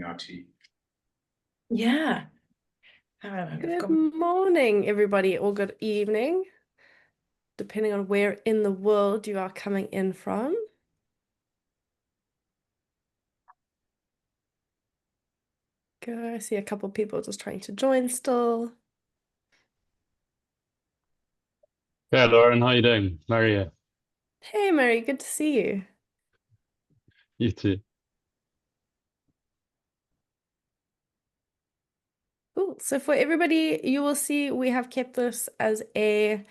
having our tea. Yeah. Good morning, everybody, or good evening, depending on where in the world you are coming in from. Go, I see a couple people just trying to join still. Yeah, Lauren, how you doing? Maria, Hey, Mary, good to see you. you too. Cool. So for everybody, you will see we have kept this as a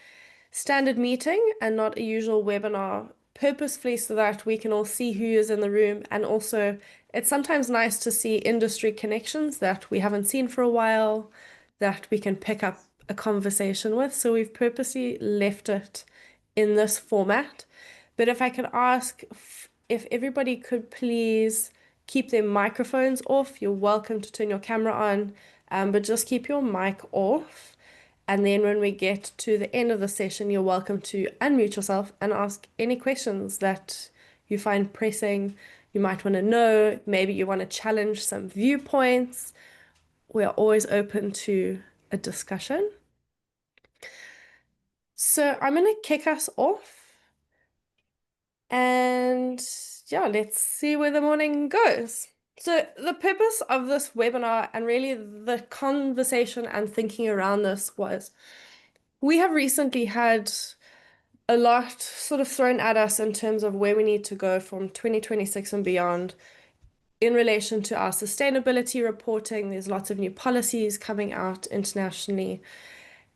standard meeting and not a usual webinar, purposefully so that we can all see who is in the room. And also, it's sometimes nice to see industry connections that we haven't seen for a while, that we can pick up a conversation with. So we've purposely left it in this format. But if I could ask if everybody could please keep their microphones off, you're welcome to turn your camera on, but just keep your mic off. And then when we get to the end of the session, you're welcome to unmute yourself and ask any questions that you find pressing. You might want to know, maybe you want to challenge some viewpoints. We are always open to a discussion. So I'm going to kick us off. And yeah, let's see where the morning goes. So the purpose of this webinar and really the conversation and thinking around this was we have recently had a lot sort of thrown at us in terms of where we need to go from 2026 and beyond in relation to our sustainability reporting. There's lots of new policies coming out internationally.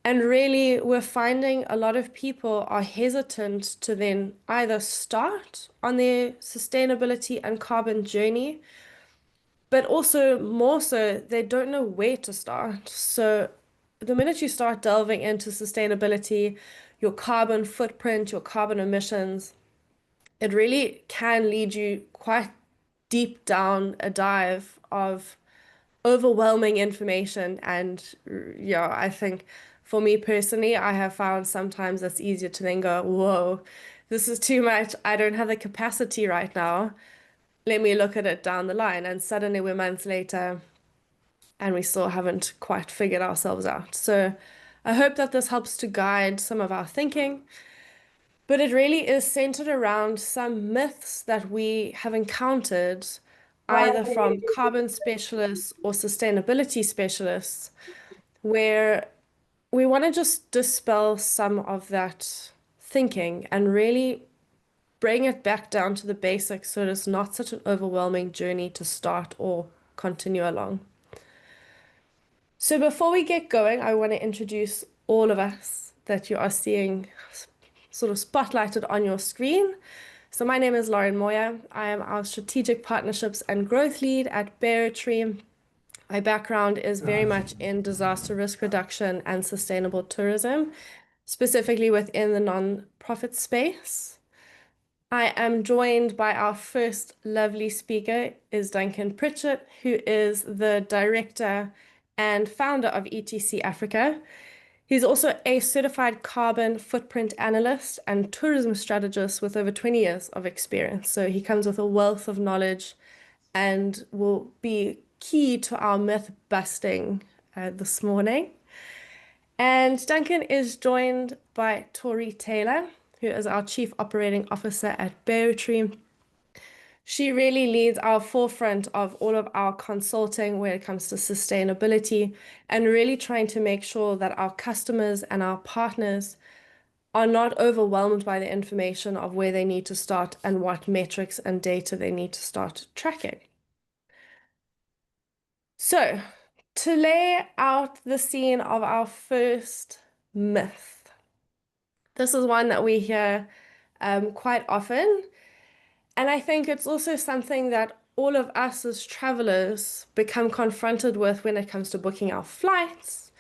And really, we're finding a lot of people are hesitant to then either start on their sustainability and carbon journey, but also more so, they don't know where to start. So the minute you start delving into sustainability, your carbon footprint, your carbon emissions, it really can lead you quite deep down a dive of overwhelming information. And yeah, I think for me personally, I have found sometimes it's easier to then go, whoa, this is too much. I don't have the capacity right now. Let me look at it down the line. And suddenly we're months later and we still haven't quite figured ourselves out. So I hope that this helps to guide some of our thinking. But it really is centered around some myths that we have encountered either from carbon specialists or sustainability specialists, where we want to just dispel some of that thinking and really bring it back down to the basics so it's not such an overwhelming journey to start or continue along. So before we get going, I want to introduce all of us that you are seeing sort of spotlighted on your screen. So my name is Lauren Moya. I am our Strategic Partnerships and Growth Lead at Baotree. My background is very much in disaster risk reduction and sustainable tourism, specifically within the non-profit space. I am joined by our first lovely speaker is Duncan Pritchett, who is the director and founder of ETC-Africa. He's also a certified carbon footprint analyst and tourism strategist with over 20 years of experience. So he comes with a wealth of knowledge and will be key to our myth busting this morning. And Duncan is joined by Tori Taylor, who is our Chief Operating Officer at Baotree. She really leads our forefront of all of our consulting when it comes to sustainability and really trying to make sure that our customers and our partners are not overwhelmed by the information of where they need to start and what metrics and data they need to start tracking. So, to lay out the scene of our first myth, this is one that we hear quite often. And I think it's also something that all of us as travelers become confronted with when it comes to booking our flights.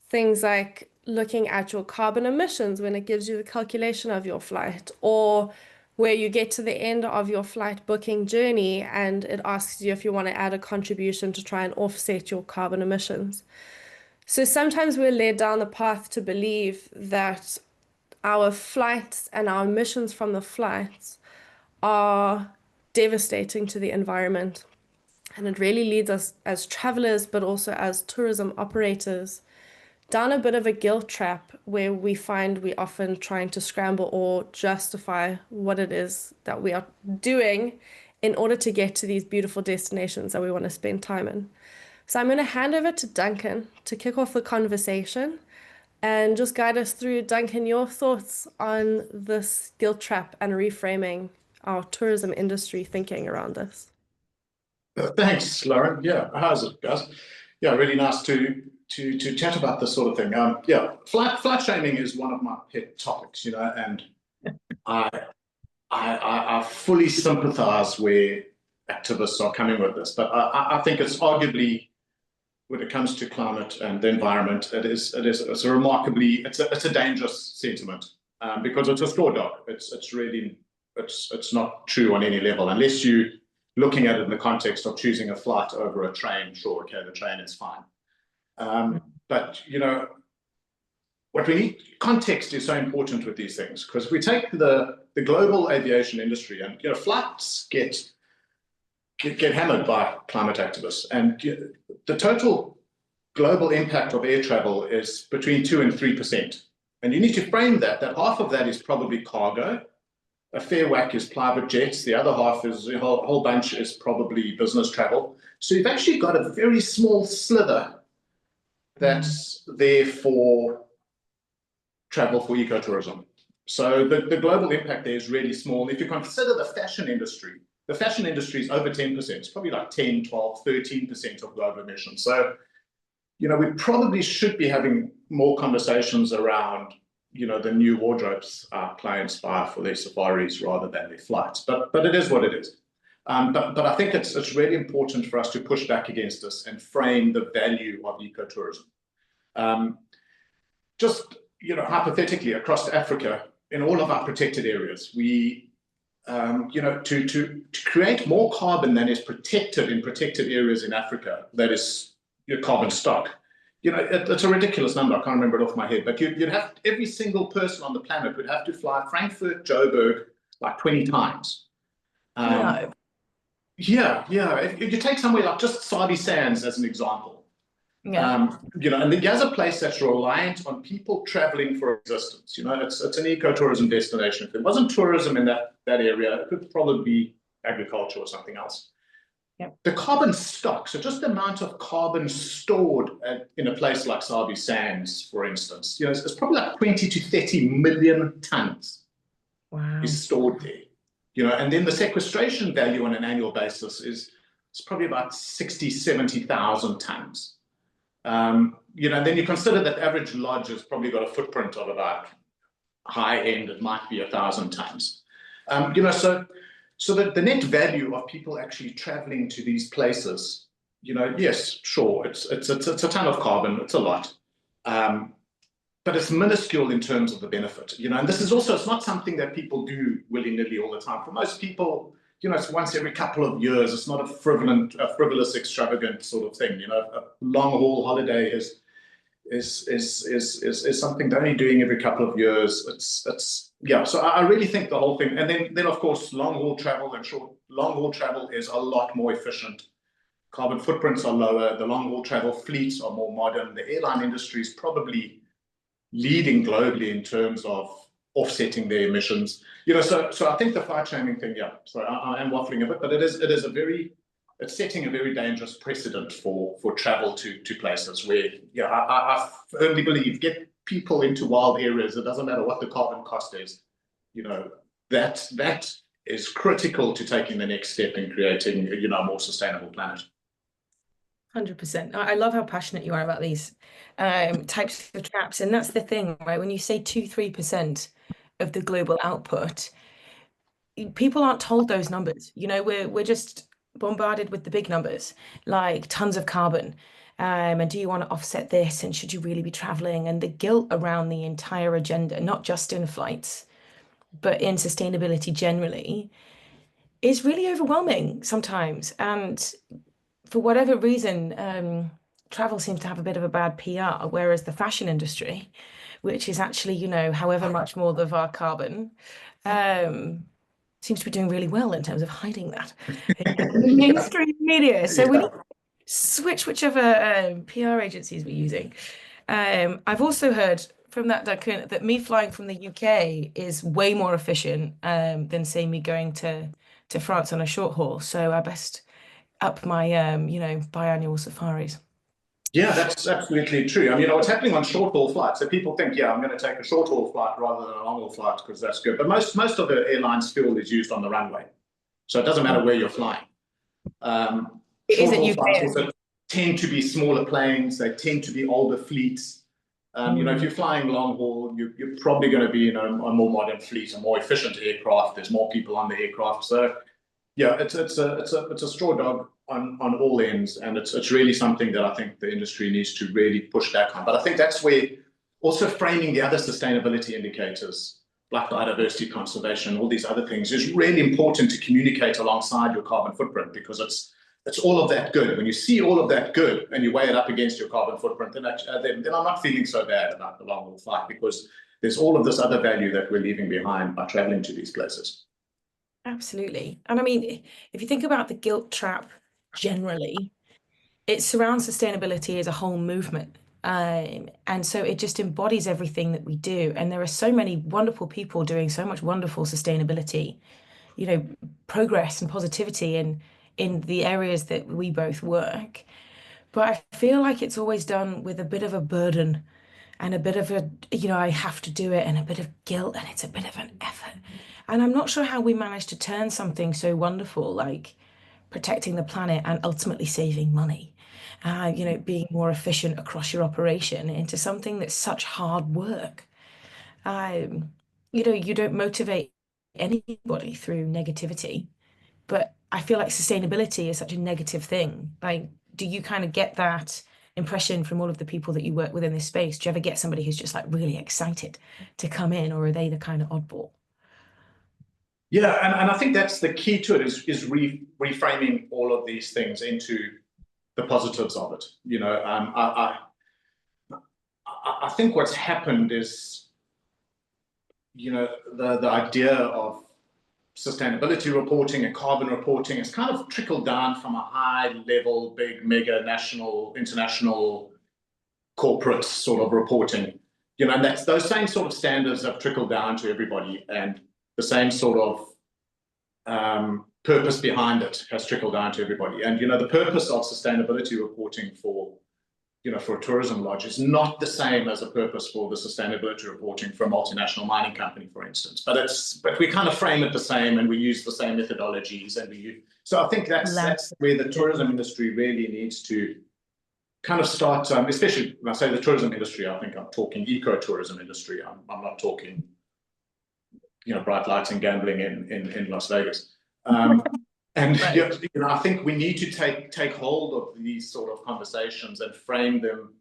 Things like looking at your carbon emissions when it gives you the calculation of your flight, or where you get to the end of your flight booking journey and it asks you if you want to add a contribution to try and offset your carbon emissions. So sometimes we're led down the path to believe that our flights and our emissions from the flights are devastating to the environment. And it really leads us as travelers, but also as tourism operators, down a bit of a guilt trap where we find we often trying to scramble or justify what it is that we are doing in order to get to these beautiful destinations that we want to spend time in. So I'm going to hand over to Duncan to kick off the conversation and just guide us through. Duncan, your thoughts on this guilt trap and reframing our tourism industry thinking around this. Thanks, Lauren. Yeah, how's it, guys? Yeah, really nice to chat about this sort of thing. Yeah, flight shaming is one of my pet topics, and I I fully sympathise where activists are coming with this, but I think it's arguably, when it comes to climate and the environment, it's a dangerous sentiment, because it's a straw dog. It's not true on any level unless you looking at it in the context of choosing a flight over a train. Sure, okay, the train is fine, but what we need, context is so important with these things, because if we take the global aviation industry, and flights get hammered by climate activists, and the total global impact of air travel is between 2 and 3%. And you need to frame that half of that is probably cargo, a fair whack is private jets, the other half is a whole bunch is probably business travel. So you've actually got a very small slither that's there for travel for ecotourism. So the global impact there is really small. If you consider the fashion industry is over 10%. It's probably like 10, 12, 13% of global emissions. So, we probably should be having more conversations around, the new wardrobes clients buy for their safaris rather than their flights. But it is what it is. But I think it's really important for us to push back against this and frame the value of ecotourism. Just, hypothetically, across Africa, in all of our protected areas, we to create more carbon than is protected in protected areas in Africa, that is your carbon stock. It's a ridiculous number. I can't remember it off my head, but you'd have, every single person on the planet would have to fly Frankfurt, Joburg like 20 times. No. Yeah. If you take somewhere like just Sabi Sands as an example, Yeah. and the Gaza place that's reliant on people traveling for existence. It's an ecotourism destination. If it wasn't tourism in that area, it could probably be agriculture or something else. Yep. The carbon stock, so just the amount of carbon stored in a place like Sabi Sands, for instance, it's probably like 20 to 30 million tons. Wow. Is stored there. And then the sequestration value on an annual basis is probably about 60, 70,000 tons. And then you consider that average lodge has probably got a footprint of about, high end, it might be 1,000 tons. So that the net value of people actually traveling to these places, yes, sure, it's a ton of carbon, it's a lot, but it's minuscule in terms of the benefit. And this is also, it's not something that people do willy-nilly all the time. For most people, it's once every couple of years. It's not a frivolous, extravagant sort of thing. A long haul holiday is something they're only doing every couple of years. So I really think the whole thing, and then of course long haul travel is a lot more efficient. Carbon footprints are lower. The long haul travel fleets are more modern. The airline industry is probably leading globally in terms of offsetting their emissions. So I think the flight shaming thing, so I am waffling a bit, but it's setting a very dangerous precedent for travel to places where, I firmly believe, get people into wild areas. It doesn't matter what the carbon cost is. That is critical to taking the next step in creating, a more sustainable planet. 100%. I love how passionate you are about these types of traps. And that's the thing, right? When you say 2-3% of the global output, people aren't told those numbers. We're just bombarded with the big numbers, like tons of carbon. And do you want to offset this? And should you really be traveling? And the guilt around the entire agenda, not just in flights, but in sustainability generally, is really overwhelming sometimes. And for whatever reason, travel seems to have a bit of a bad PR, whereas the fashion industry, which is actually, however much more of our carbon, seems to be doing really well in terms of hiding that in the mainstream media. So we Yeah. need to switch whichever PR agencies we're using. I've also heard from that, Duncan, that me flying from the UK is way more efficient than say me going to France on a short haul. So I best up my biannual safaris. Yeah, that's absolutely true. I mean, what's happening on short haul flights, so people think, yeah, I'm going to take a short haul flight rather than a long haul flight because that's good. But most of the airlines' fuel is used on the runway. So it doesn't matter where you're flying. It Short isn't haul UK. flights also tend to be smaller planes. They tend to be older fleets. If you're flying long haul, you're probably going to be a more modern fleet, a more efficient aircraft. There's more people on the aircraft. So yeah, it's a straw dog on all ends, and it's really something that I think the industry needs to really push back on. But I think that's where also framing the other sustainability indicators, like biodiversity conservation, all these other things, is really important to communicate alongside your carbon footprint, because it's all of that good. When you see all of that good and you weigh it up against your carbon footprint, then I'm not feeling so bad about the long haul flight, because there's all of this other value that we're leaving behind by traveling to these places. Absolutely. And I mean, if you think about the guilt trap generally, it surrounds sustainability as a whole movement. And so it just embodies everything that we do. And there are so many wonderful people doing so much wonderful sustainability, progress and positivity in the areas that we both work. But I feel like it's always done with a bit of a burden and a bit of a, I have to do it, and a bit of guilt, and it's a bit of an effort. And I'm not sure how we managed to turn something so wonderful like protecting the planet and ultimately saving money, being more efficient across your operation, into something that's such hard work. You don't motivate anybody through negativity, but I feel like sustainability is such a negative thing. Like, do you kind of get that impression from all of the people that you work with in this space? Do you ever get somebody who's just like really excited to come in, or are they the kind of oddball? Yeah, and I think that's the key to it, is reframing all of these things into the positives of it. I think what's happened is, the idea of sustainability reporting and carbon reporting has kind of trickled down from a high level, big, mega, national, international, corporate sort of reporting. And that's those same sort of standards have trickled down to everybody, and the same sort of purpose behind it has trickled down to everybody. And the purpose of sustainability reporting for a tourism lodge is not the same as a purpose for the sustainability reporting for a multinational mining company, for instance. But we kind of frame it the same, and we use the same methodologies, so I think that's where the tourism industry really needs to kind of start, especially when I say the tourism industry, I think I'm talking eco-tourism industry. I'm not talking bright lights and gambling in Las Vegas. And Right. I think we need to take hold of these sort of conversations and frame them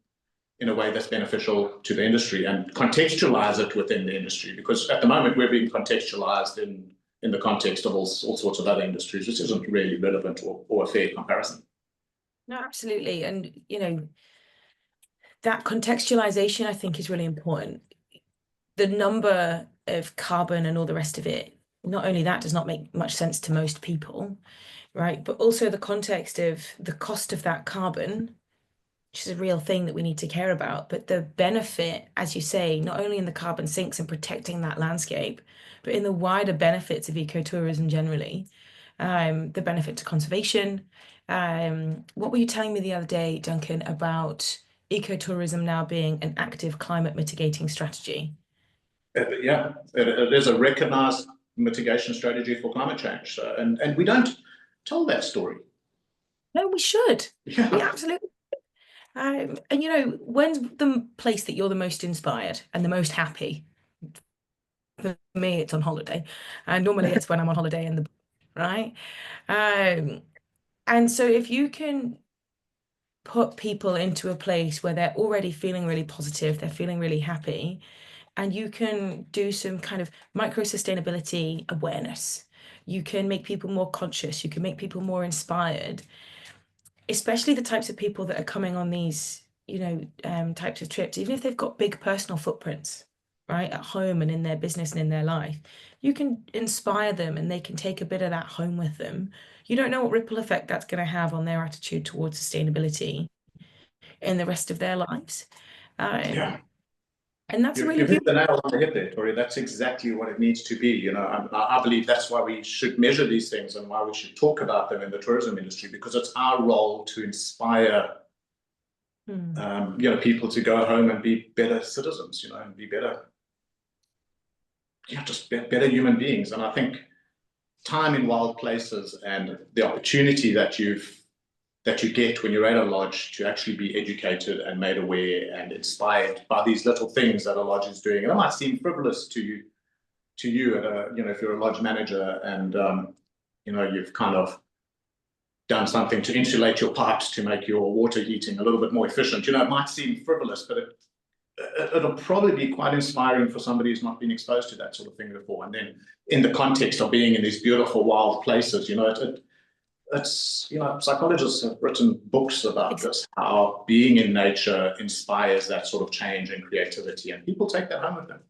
in a way that's beneficial to the industry, and contextualize it within the industry, because at the moment we're being contextualized in the context of all sorts of other industries, which isn't really relevant or a fair comparison. No, absolutely. And that contextualization, I think, is really important. The number of carbon and all the rest of it, not only that does not make much sense to most people, right? But also the context of the cost of that carbon, which is a real thing that we need to care about. But the benefit, as you say, not only in the carbon sinks and protecting that landscape, but in the wider benefits of ecotourism generally, the benefit to conservation. What were you telling me the other day, Duncan, about ecotourism now being an active climate mitigating strategy? Yeah, it is a recognized mitigation strategy for climate change. And we don't tell that story. No, we should. Yeah. We absolutely. And when's the place that you're the most inspired and the most happy? For me, it's on holiday. And normally it's when I'm on holiday right? And so if you can put people into a place where they're already feeling really positive, they're feeling really happy, and you can do some kind of micro sustainability awareness, you can make people more conscious, you can make people more inspired, especially the types of people that are coming on these types of trips, even if they've got big personal footprints, right, at home and in their business and in their life, you can inspire them and they can take a bit of that home with them. You don't know what ripple effect that's going to have on their attitude towards sustainability in the rest of their lives. Yeah. And that's a really You've hit the beautiful. nail on the head there, Tori. That's exactly what it needs to be. You know, I believe that's why we should measure these things and why we should talk about them in the tourism industry, because it's our role to inspire, you know, people to go home and be better citizens, you know, and be better, yeah, just better human beings. And I think time in wild places and the opportunity that you get when you're at a lodge to actually be educated and made aware and inspired by these little things that a lodge is doing. And it might seem frivolous to you at a, you know, if you're a lodge manager and you know, you've kind of done something to insulate your pipes to make your water heating a little bit more efficient. You know, it might seem frivolous, but it'll probably be quite inspiring for somebody who's not been exposed to that sort of thing before. And then in the context of being in these beautiful wild places, you know, it's, you know, psychologists have written books about this, how being in nature inspires that sort of change and creativity, and people take that home with them.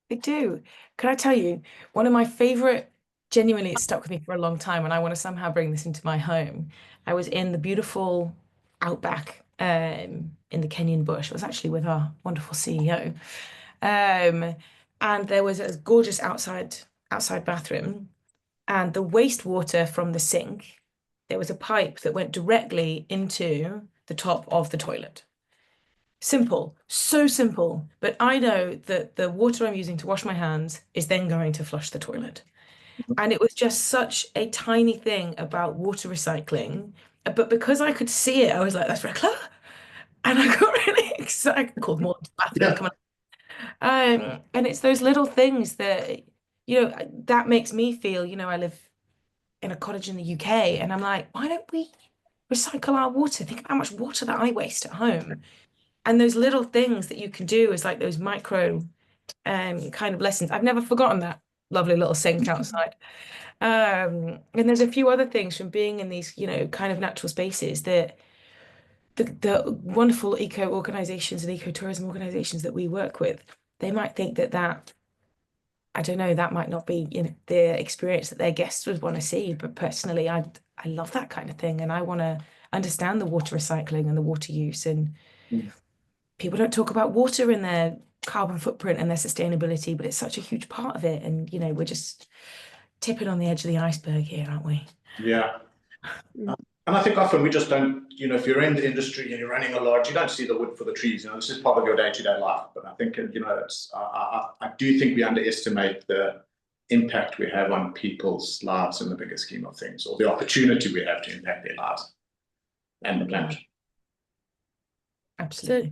They do. Can I tell you, one of my favorite, genuinely, it stuck with me for a long time, and I want to somehow bring this into my home. I was in the beautiful outback in the Kenyan bush. I was actually with our wonderful CEO. And there was a gorgeous outside bathroom, and the wastewater from the sink, there was a pipe that went directly into the top of the toilet. Simple, so simple, but I know that the water I'm using to wash my hands is then going to flush the toilet. And it was just such a tiny thing about water recycling. But because I could see it, I was like, that's very clever. And I got really excited. I called more to the bathroom. Yeah. Come on. And it's those little things that, you know, that makes me feel, you know, I live in a cottage in the UK, and I'm like, why don't we recycle our water? Think about how much water that I waste at home. And those little things that you can do is like those micro kind of lessons. I've never forgotten that lovely little sink outside. And there's a few other things from being in these, you know, kind of natural spaces that the wonderful eco organizations and ecotourism organizations that we work with, they might think that I don't know, that might not be, you know, the experience that their guests would want to see. But personally, I love that kind of thing, and I want to understand the water recycling and the water use. And people don't talk about water in their carbon footprint and their sustainability, but it's such a huge part of it. And, you know, we're just tipping on the edge of the iceberg here, aren't we? Yeah. And I think often we just don't, you know, if you're in the industry and you're running a lodge, you don't see the wood for the trees. You know, this is part of your day-to-day life. But I think, you know, it's, I do think we underestimate the impact we have on people's lives in the bigger scheme of things, or the opportunity we have to impact their lives and the planet. Absolutely.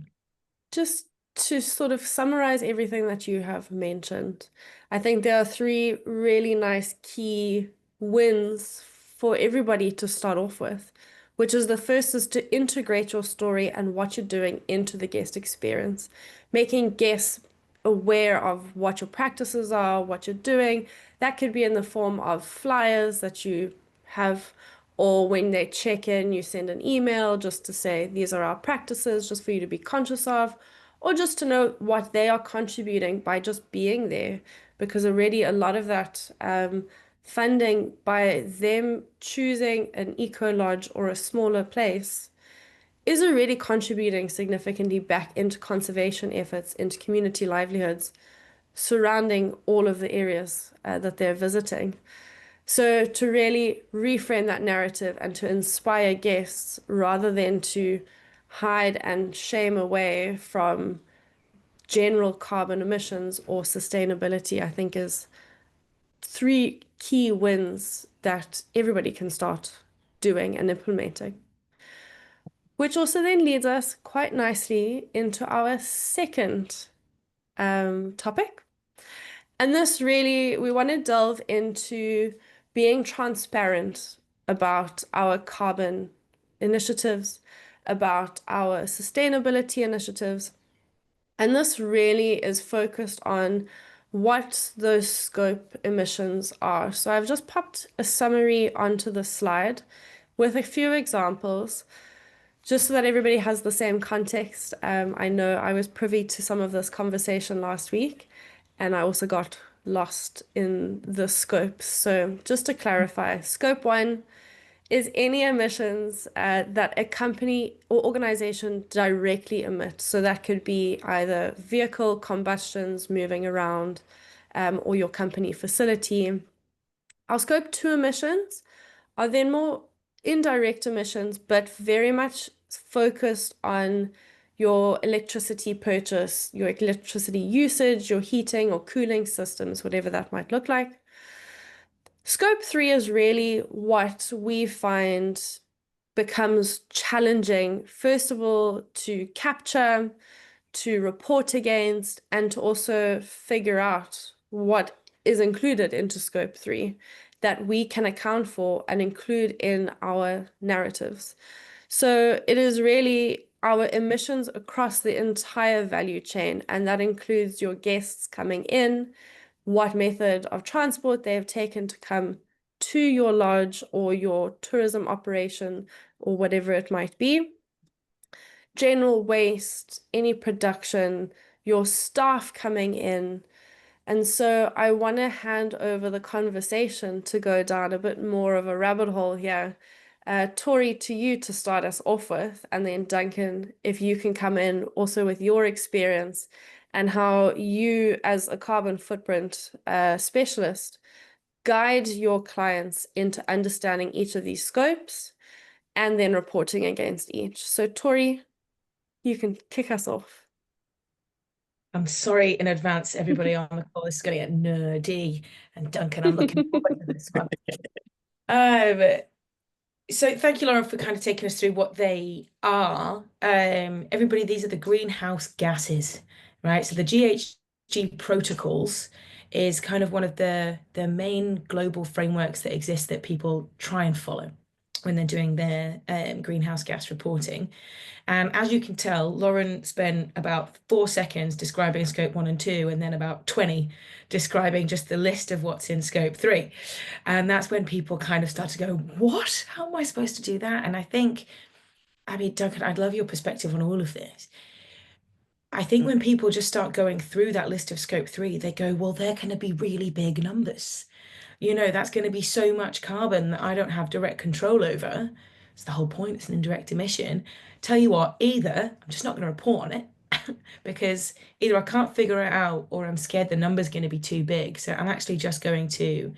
So just to sort of summarize everything that you have mentioned, I think there are three really nice key wins for everybody to start off with, which is the first is to integrate your story and what you're doing into the guest experience, making guests aware of what your practices are, what you're doing. That could be in the form of flyers that you have, or when they check in, you send an email just to say, these are our practices, just for you to be conscious of, or just to know what they are contributing by just being there. Because already a lot of that funding, by them choosing an eco lodge or a smaller place, is already contributing significantly back into conservation efforts, into community livelihoods surrounding all of the areas that they're visiting. So to really reframe that narrative and to inspire guests rather than to hide and shame away from general carbon emissions or sustainability, I think is three key wins that everybody can start doing and implementing. Which also then leads us quite nicely into our second topic. And this really, we want to delve into being transparent about our carbon initiatives, about our sustainability initiatives. And this really is focused on what those scope emissions are. So I've just popped a summary onto the slide with a few examples, just so that everybody has the same context, I know I was privy to some of this conversation last week, and I also got lost in the scopes. So just to clarify, scope 1 is any emissions that a company or organization directly emits. So that could be either vehicle combustions moving around, or your company facility. Our scope 2 emissions are then more indirect emissions, but very much focused on your electricity purchase, your electricity usage, your heating or cooling systems, whatever that might look like. Scope 3 is really what we find becomes challenging, first of all, to capture, to report against, and to also figure out what is included into scope 3 that we can account for and include in our narratives. So it is really our emissions across the entire value chain, and that includes your guests coming in, what method of transport they have taken to come to your lodge or your tourism operation or whatever it might be, general waste, any production, your staff coming in. And so I want to hand over the conversation to go down a bit more of a rabbit hole here. Tori, to you to start us off with, and then Duncan, if you can come in also with your experience and how you, as a carbon footprint specialist, guide your clients into understanding each of these scopes and then reporting against each. So Tori, you can kick us off. I'm sorry in advance, everybody on the call. This is going to get nerdy, and Duncan, I'm looking forward to this one. So thank you, Lauren, for kind of taking us through what they are. Everybody, these are the greenhouse gases, right? So the GHG protocols is kind of one of the main global frameworks that exist that people try and follow when they're doing their greenhouse gas reporting. And as you can tell, Lauren spent about 4 seconds describing scope 1 and 2, and then about 20 describing just the list of what's in scope 3. And that's when people kind of start to go, what? How am I supposed to do that? And I mean, Duncan, I'd love your perspective on all of this. I think when people just start going through that list of scope 3, they go, well, they're going to be really big numbers. You know, that's going to be so much carbon that I don't have direct control over. It's the whole point, it's an indirect emission. Tell you what, either I'm just not going to report on it because either I can't figure it out or I'm scared the number's going to be too big. So I'm actually just going to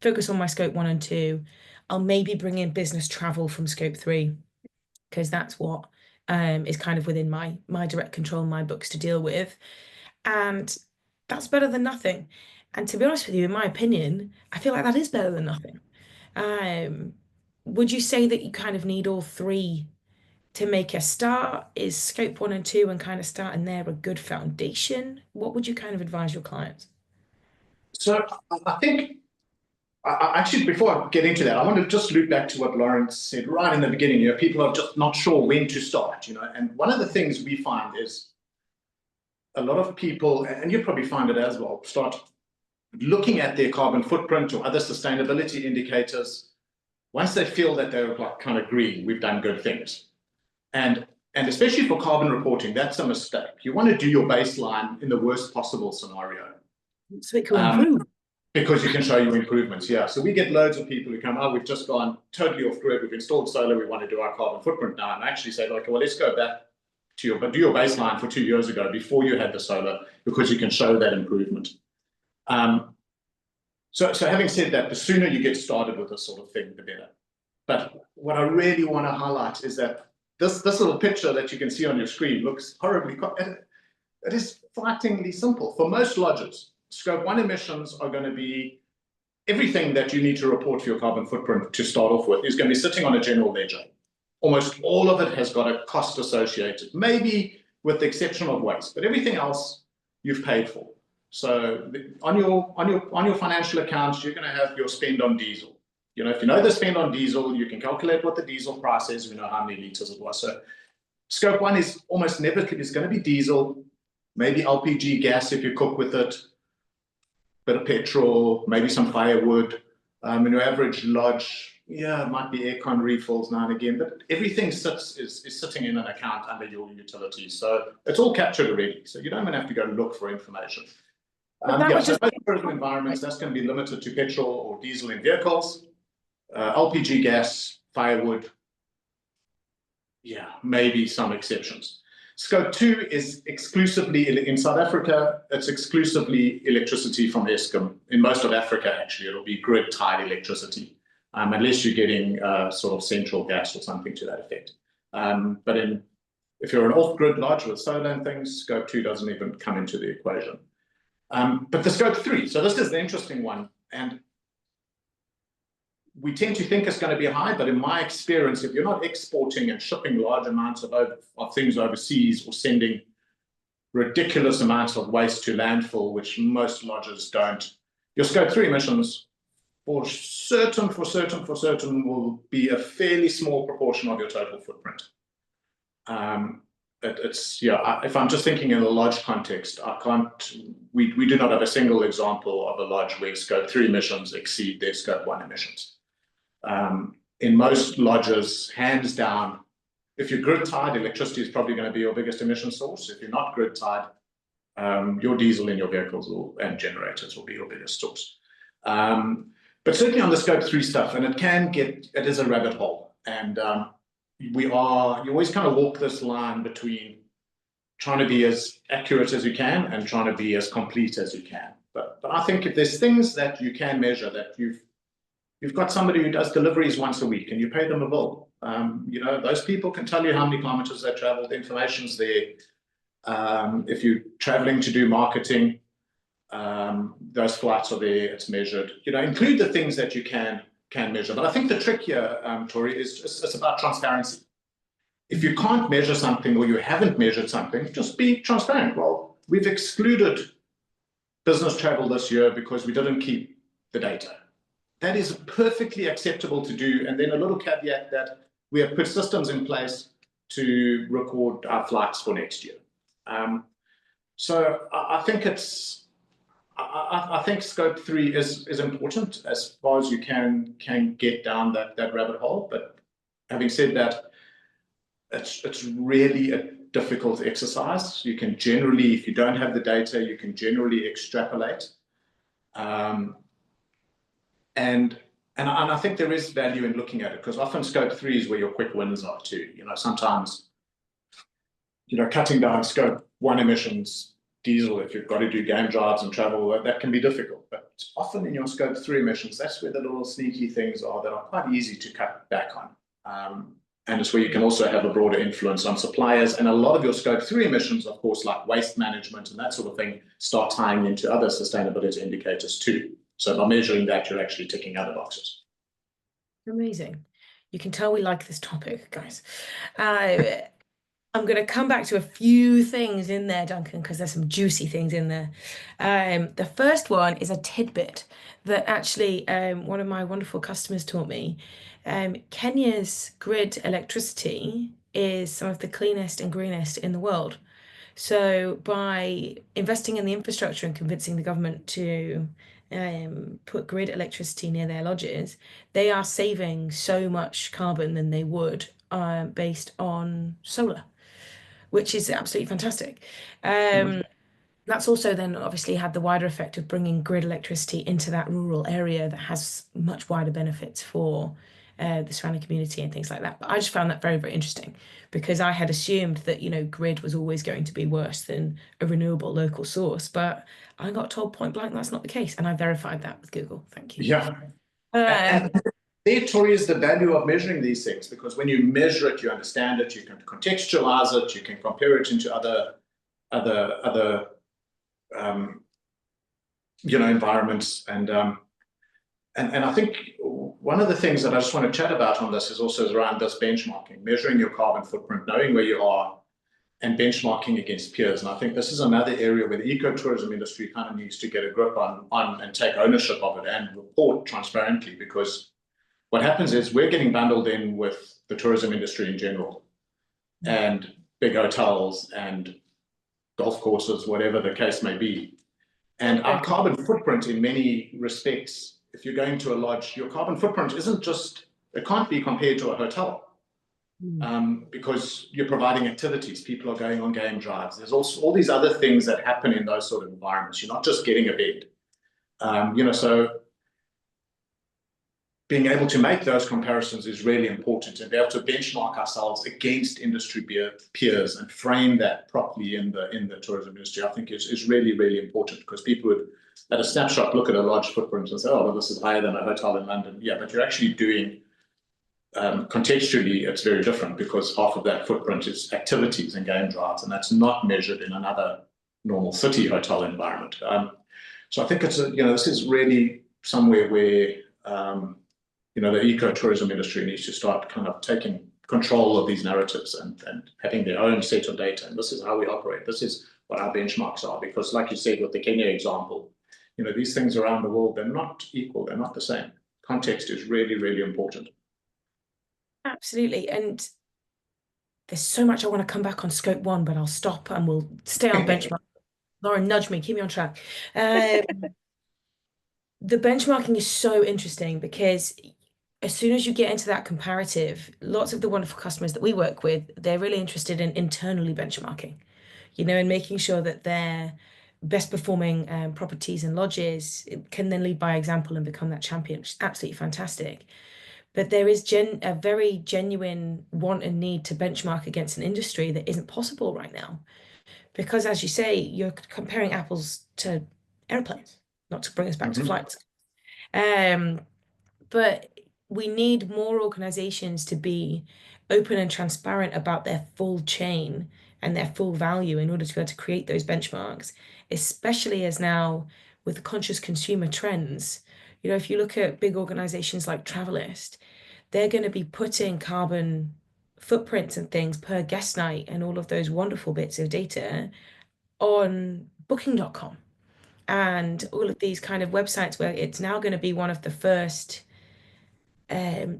focus on my scope 1 and 2. I'll maybe bring in business travel from scope 3 because that's what is kind of within my direct control, my books to deal with. And that's better than nothing. And to be honest with you, in my opinion, I feel like that is better than nothing. Would you say that you kind of need all 3 to make a start? Is scope 1 and 2 and kind of starting there a good foundation? What would you kind of advise your clients? So I think, actually, before I get into that, I want to just loop back to what Lawrence said right in the beginning. You know, people are just not sure when to start, you know, and one of the things we find is a lot of people, and you probably find it as well, start looking at their carbon footprint or other sustainability indicators. Once they feel that they're like kind of green, we've done good things. And especially for carbon reporting, that's a mistake. You want to do your baseline in the worst possible scenario. So it can improve. Because you can show your improvements, yeah. So we get loads of people who come, oh, we've just gone totally off grid, we've installed solar, we want to do our carbon footprint now. And I actually say, like, well, let's go back to do your baseline for 2 years ago before you had the solar, because you can show that improvement. So having said that, the sooner you get started with this sort of thing, the better. But what I really want to highlight is that this little picture that you can see on your screen looks horribly, it is frighteningly simple. For most lodges, scope 1 emissions are going to be everything that you need to report for your carbon footprint to start off with is going to be sitting on a general ledger. Almost all of it has got a cost associated, maybe with the exception of waste, but everything else you've paid for. So on your financial accounts, you're going to have your spend on diesel. You know, if you know the spend on diesel, you can calculate what the diesel price is. You know how many liters it was. So scope 1 is almost never is going to be diesel, maybe LPG gas if you cook with it, bit of petrol, maybe some firewood. In your average lodge, yeah, it might be aircon refills now and again, but everything is sitting in an account under your utilities. So it's all captured already. So you don't even have to go look for information. Yeah, so most tourism environments, that's going to be limited to petrol or diesel in vehicles, LPG gas, firewood. Yeah, maybe some exceptions. Scope 2 is exclusively in South Africa. It's exclusively electricity from Eskom. In most of Africa, actually, it'll be grid-tied electricity, unless you're getting sort of central gas or something to that effect. But if you're an off-grid lodge with solar and things, Scope 2 doesn't even come into the equation. But the Scope 3, so this is the interesting one, and we tend to think it's going to be high, but in my experience, if you're not exporting and shipping large amounts of things overseas or sending ridiculous amounts of waste to landfill, which most lodges don't, your Scope 3 emissions for certain will be a fairly small proportion of your total footprint. If I'm just thinking in a lodge context, we do not have a single example of a lodge where Scope 3 emissions exceed their Scope 1 emissions. In most lodges, hands down, if you're grid-tied, electricity is probably going to be your biggest emission source. If you're not grid-tied, your diesel in your vehicles and generators will be your biggest source. But certainly on the Scope 3 stuff, and it is a rabbit hole. And you always kind of walk this line between trying to be as accurate as you can and trying to be as complete as you can. But I think if there's things that you can measure, that you've got somebody who does deliveries once a week and you pay them a bill, those people can tell you how many kilometers they traveled. The information's there. If you're traveling to do marketing, those flights are there, it's measured. Include the things that you can measure. But I think the trick here, Tori, is it's about transparency. If you can't measure something or you haven't measured something, just be transparent. Well, we've excluded business travel this year because we didn't keep the data. That is perfectly acceptable to do. And then a little caveat that we have put systems in place to record our flights for next year. So I think I think Scope 3 is important as far as you can get down that rabbit hole. But having said that, it's really a difficult exercise. You can generally, if you don't have the data, you can generally extrapolate. And I think there is value in looking at it, because often Scope 3 is where your quick wins are too. Sometimes, cutting down Scope 1 emissions, diesel, if you've got to do game drives and travel, that can be difficult. But often in your Scope 3 emissions, that's where the little sneaky things are that are quite easy to cut back on. And it's where you can also have a broader influence on suppliers. And a lot of your Scope 3 emissions, of course, like waste management and that sort of thing, start tying into other sustainability indicators too. So by measuring that, you're actually ticking other boxes. Amazing. You can tell we like this topic, guys. I'm going to come back to a few things in there, Duncan, because there's some juicy things in there. The first one is a tidbit that actually one of my wonderful customers taught me. Kenya's grid electricity is some of the cleanest and greenest in the world. So by investing in the infrastructure and convincing the government to put grid electricity near their lodges, they are saving so much carbon than they would based on solar, which is absolutely fantastic. That's also then obviously had the wider effect of bringing grid electricity into that rural area that has much wider benefits for the surrounding community and things like that. But I just found that very, very interesting, because I had assumed that, grid was always going to be worse than a renewable local source. But I got told point blank that's not the case. And I verified that with Google. Thank you. Yeah. And there, Tori, is the value of measuring these things, because when you measure it, you understand it, you can contextualize it, you can compare it into other environments. And I think one of the things that I just want to chat about on this is also around this benchmarking, measuring your carbon footprint, knowing where you are, and benchmarking against peers. And I think this is another area where the ecotourism industry kind of needs to get a grip on and take ownership of it and report transparently, because what happens is we're getting bundled in with the tourism industry in general, and big hotels and golf courses, whatever the case may be. And our carbon footprint in many respects, if you're going to a lodge, your carbon footprint isn't just it can't be compared to a hotel. Because you're providing activities, people are going on game drives. There's also all these other things that happen in those sort of environments. You're not just getting a bed. So being able to make those comparisons is really important, and be able to benchmark ourselves against industry peers and frame that properly in the tourism industry, I think is really, really important, because people would, at a snapshot, look at a large footprint and say, oh, well, this is higher than a hotel in London. Yeah, but you're actually doing, contextually, it's very different, because half of that footprint is activities and game drives, and that's not measured in another normal city hotel environment. So I think it's this is really somewhere where the ecotourism industry needs to start kind of taking control of these narratives and having their own set of data. And this is how we operate. This is what our benchmarks are, because, like you said with the Kenya example, these things around the world, they're not equal, they're not the same. Context is really, really important. Absolutely. And there's so much I want to come back on scope 1, but I'll stop and we'll stay on benchmark. Lauren, nudge me, keep me on track. The benchmarking is so interesting, because as soon as you get into that comparative, lots of the wonderful customers that we work with, they're really interested in internally benchmarking, and making sure that their best performing properties and lodges can then lead by example and become that champion, which is absolutely fantastic. But there is a very genuine want and need to benchmark against an industry that isn't possible right now. Because, as you say, you're comparing apples to airplanes, not to bring us back to flights. But we need more organizations to be open and transparent about their full chain and their full value in order to be able to create those benchmarks, especially as now with the conscious consumer trends. If you look at big organizations like Travelist, they're going to be putting carbon footprints and things per guest night and all of those wonderful bits of data on booking.com and all of these kind of websites, where it's now going to be one of the first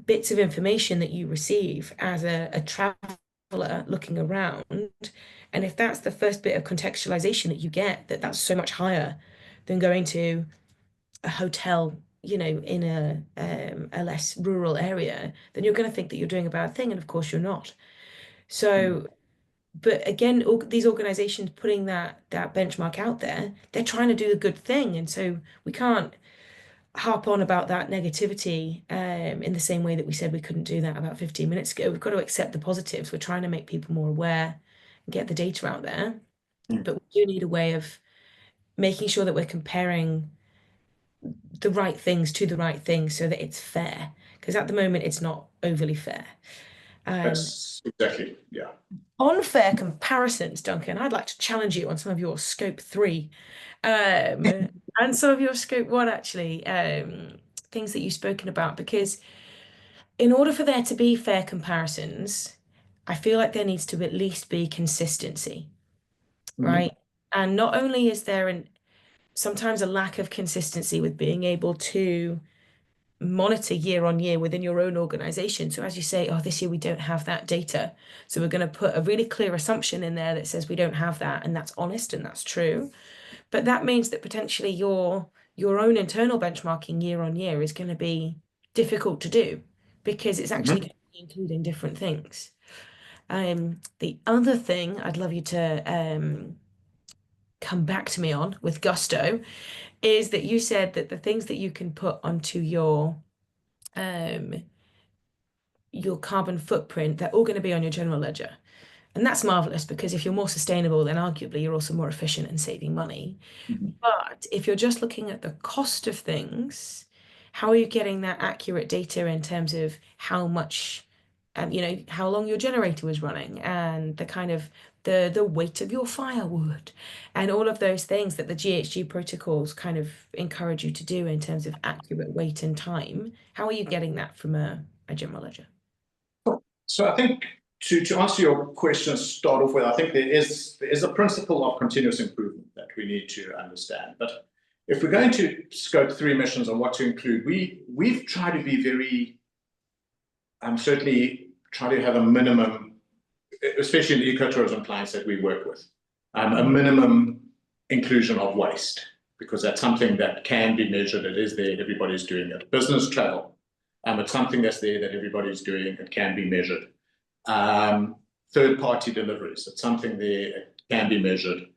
bits of information that you receive as a traveler looking around. And if that's the first bit of contextualization that you get, that's so much higher than going to a hotel, in a less rural area, then you're going to think that you're doing a bad thing. And of course you're not. So, but again, these organizations putting that benchmark out there, they're trying to do a good thing. And so we can't harp on about that negativity in the same way that we said we couldn't do that about 15 minutes ago. We've got to accept the positives. We're trying to make people more aware and get the data out there. But we do need a way of making sure that we're comparing the right things to the right things so that it's fair. Because at the moment, it's not overly fair. That's exactly, yeah. Unfair comparisons, Duncan. I'd like to challenge you on some of your scope 3 and some of your scope 1, actually, things that you've spoken about. Because in order for there to be fair comparisons, I feel like there needs to at least be consistency, right? And not only is there sometimes a lack of consistency with being able to monitor year on year within your own organization. So as you say, this year we don't have that data. So we're going to put a really clear assumption in there that says we don't have that, and that's honest and that's true. But that means that potentially your own internal benchmarking year on year is going to be difficult to do, because it's actually going to be including different things. The other thing I'd love you to come back to me on with gusto is that you said that the things that you can put onto your carbon footprint, they're all going to be on your general ledger. And that's marvelous, because if you're more sustainable, then arguably you're also more efficient in saving money. But if you're just looking at the cost of things, how are you getting that accurate data in terms of how much, how long your generator was running, and the kind of the weight of your firewood, and all of those things that the GHG protocols kind of encourage you to do in terms of accurate weight and time? How are you getting that from a general ledger? So I think to answer your question, start off with, I think there is a principle of continuous improvement that we need to understand. But if we're going to scope 3 emissions on what to include, we've tried to be very, certainly try to have a minimum, especially in the ecotourism clients that we work with, a minimum inclusion of waste, because that's something that can be measured. It is there, everybody's doing it. Business travel, It's something that's there that everybody's doing. It can be measured. Third-party deliveries. It's something there. It can be measured.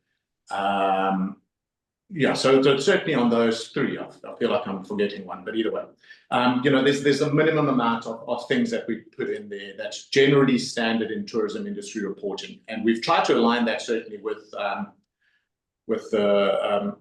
Yeah, so certainly on those three, I feel like I'm forgetting one, but either way, there's a minimum amount of things that we put in there that's generally standard in tourism industry reporting, and we've tried to align that certainly with the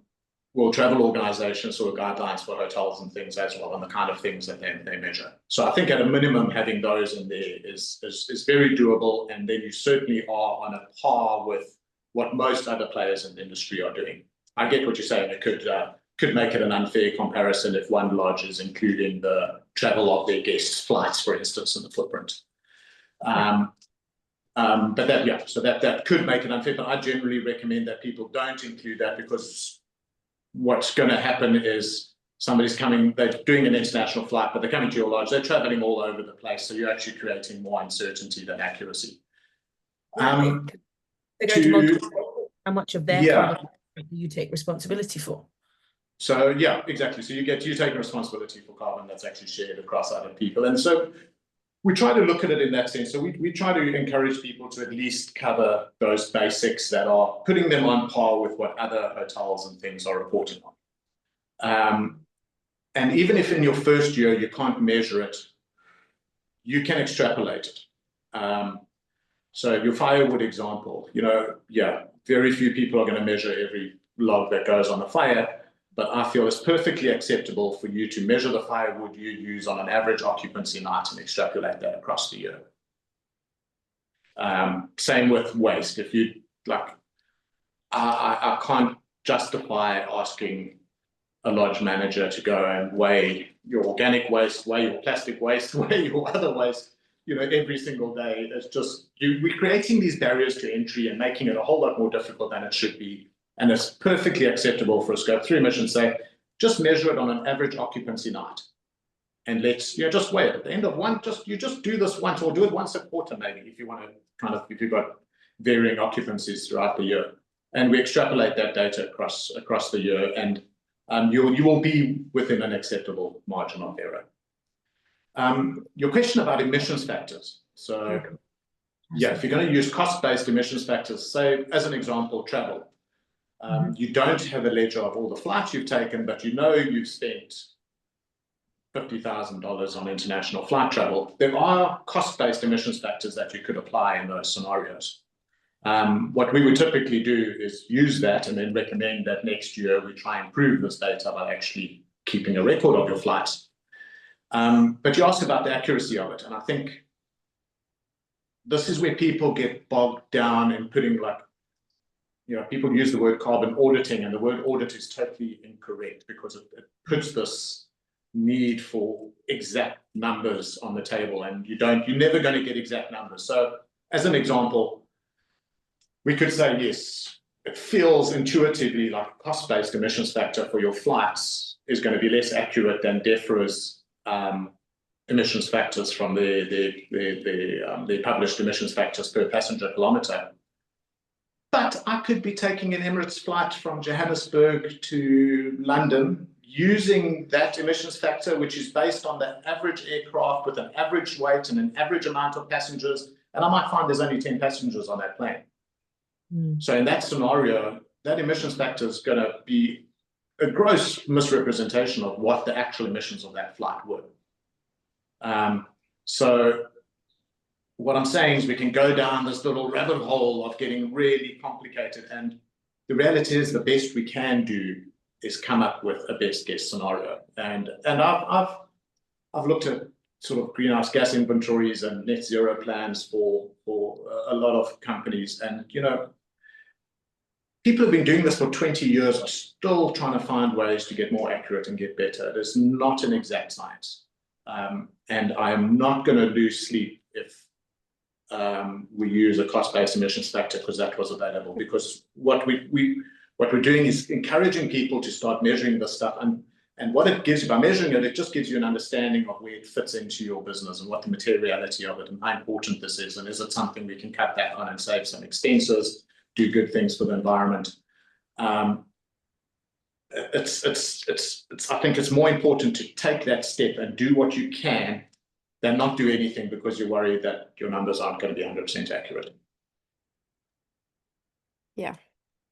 World Travel Organization sort of guidelines for hotels and things as well, and the kind of things that they measure. So I think at a minimum, having those in there is very doable, and then you certainly are on a par with what most other players in the industry are doing. I get what you're saying. It could make it an unfair comparison if one lodge is including the travel of their guests' flights, for instance, in the footprint. But that could make it unfair. But I generally recommend that people don't include that, because what's going to happen is somebody's coming, they're doing an international flight, but they're coming to your lodge, they're traveling all over the place, so you're actually creating more uncertainty than accuracy. They're going to multiple, how much of their carbon do you take responsibility for? So yeah, exactly. So you take responsibility for carbon that's actually shared across other people, and so we try to look at it in that sense. So we try to encourage people to at least cover those basics that are putting them on par with what other hotels and things are reporting on. And even if in your first year you can't measure it, you can extrapolate it. So your firewood example, very few people are going to measure every log that goes on the fire, but I feel it's perfectly acceptable for you to measure the firewood you use on an average occupancy night and extrapolate that across the year. Same with waste. If you I can't justify asking a lodge manager to go and weigh your organic waste, weigh your plastic waste, weigh your other waste, every single day. It's just, we're creating these barriers to entry and making it a whole lot more difficult than it should be. And it's perfectly acceptable for a Scope 3 emission to say, just measure it on an average occupancy night. And let's just weigh it at the end of one, you just do this once, or do it once a quarter maybe, if you want to if you've got varying occupancies throughout the year. And we extrapolate that data across the year, and you will be within an acceptable margin of error. Your question about emissions factors. So yeah, if you're going to use cost-based emissions factors, say as an example, travel. You don't have a ledger of all the flights you've taken, but you've spent $50,000 on international flight travel. There are cost-based emissions factors that you could apply in those scenarios. What we would typically do is use that and then recommend that next year we try and improve this data by actually keeping a record of your flights. But you asked about the accuracy of it, and I think this is where people get bogged down in putting people use the word carbon auditing, and the word audit is totally incorrect, because it puts this need for exact numbers on the table, and you're never going to get exact numbers. So as an example, we could say, yes, it feels intuitively like a cost-based emissions factor for your flights is going to be less accurate than DEFRA's emissions factors from the published emissions factors per passenger kilometer. But I could be taking an Emirates flight from Johannesburg to London using that emissions factor, which is based on the average aircraft with an average weight and an average amount of passengers, and I might find there's only 10 passengers on that plane. So in that scenario, that emissions factor is going to be a gross misrepresentation of what the actual emissions of that flight were. So what I'm saying is we can go down this little rabbit hole of getting really complicated, and the reality is the best we can do is come up with a best guess scenario. And I've looked at sort of greenhouse gas inventories and net zero plans for a lot of companies, and people have been doing this for 20 years, are still trying to find ways to get more accurate and get better. It is not an exact science, and I am not going to lose sleep if we use a cost-based emissions factor because that was available. Because what we're doing is encouraging people to start measuring this stuff, and what it gives you by measuring it, it just gives you an understanding of where it fits into your business and what the materiality of it and how important this is, and is it something we can cut back on and save some expenses, do good things for the environment. I think it's more important to take that step and do what you can than not do anything because you're worried that your numbers aren't going to be 100% accurate. Yeah.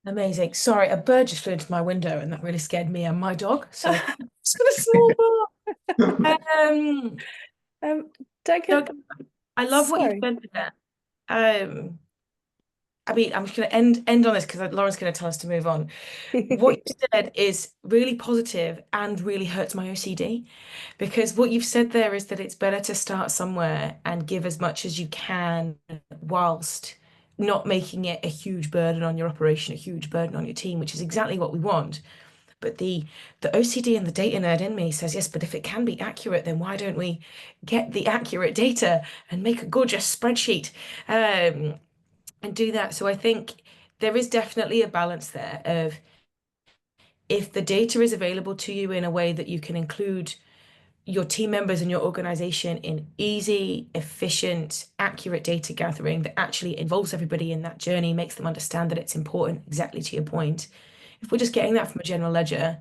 Amazing. Sorry, a bird just flew into my window and that really scared me and my dog. So it's got a small dog. Duncan, Doug, I love what you sorry. said there. I mean, I'm just going to end on this because Lauren's going to tell us to move on. What you said is really positive and really hurts my OCD, because what you've said there is that it's better to start somewhere and give as much as you can whilst not making it a huge burden on your operation, a huge burden on your team, which is exactly what we want. But the OCD and the data nerd in me says, yes, but if it can be accurate, then why don't we get the accurate data and make a gorgeous spreadsheet and do that? So I think there is definitely a balance there of, if the data is available to you in a way that you can include your team members and your organization in easy, efficient, accurate data gathering that actually involves everybody in that journey, makes them understand that it's important, exactly to your point. If we're just getting that from a general ledger,